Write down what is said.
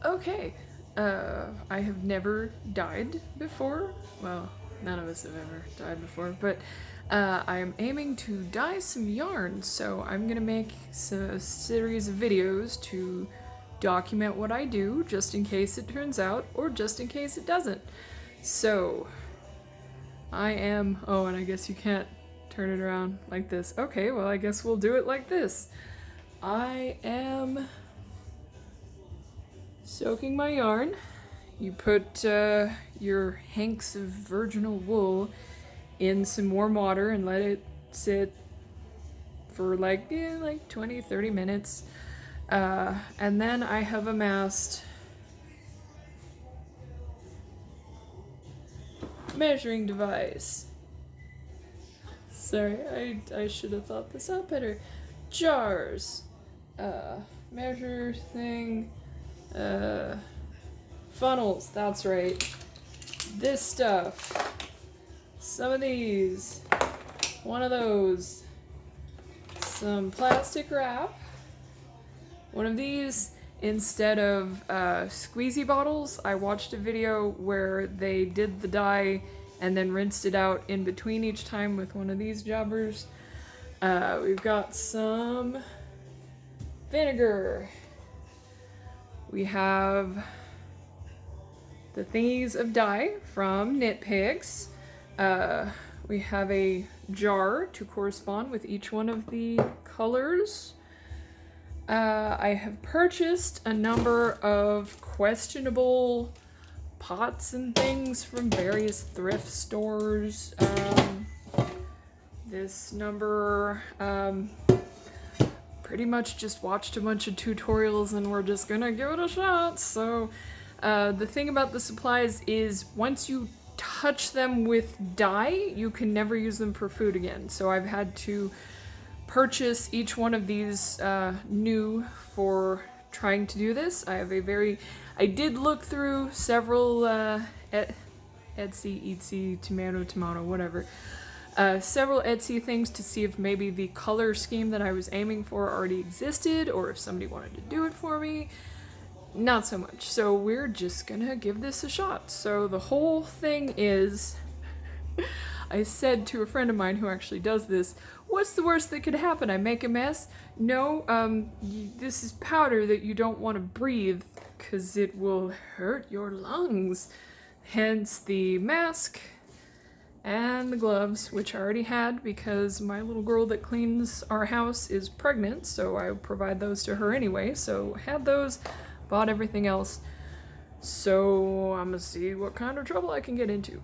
Okay, I have never dyed before. Well, none of us have ever dyed before, but I am aiming to dye some yarn, so I'm gonna make a series of videos to document what I do, just in case it turns out, or just in case it doesn't. So, I am. Oh, and I guess you can't turn it around like this. Okay, well, I guess we'll do it like this. I am soaking my yarn. You put your hanks of virginal wool in some warm water and let it sit for like 20-30 minutes. And then I have amassed measuring device. Sorry, I should have thought this out better. Jars. Measure thing. Funnels, that's right. This stuff. Some of these. One of those. Some plastic wrap. One of these. Instead of squeezy bottles, I watched a video where they did the dye and then rinsed it out in between each time with one of these jobbers. We've got some vinegar. We have the thingies of dye from Knit Picks. We have a jar to correspond with each one of the colors. I have purchased a number of questionable pots and things from various thrift stores. This number, pretty much just watched a bunch of tutorials and we're just gonna give it a shot. So the thing about the supplies is once you touch them with dye, you can never use them for food again. So I've had to purchase each one of these new for trying to do this. I did look through several Etsy, Etsy, tomato, whatever. Several Etsy things to see if maybe the color scheme that I was aiming for already existed or if somebody wanted to do it for me. Not so much. So we're just gonna give this a shot. So the whole thing is, I said to a friend of mine who actually does this, what's the worst that could happen? I make a mess? No, this is powder that you don't want to breathe because it will hurt your lungs. Hence the mask and the gloves, which I already had because my little girl that cleans our house is pregnant, so I provide those to her anyway. So had those, bought everything else. So I'm gonna see what kind of trouble I can get into.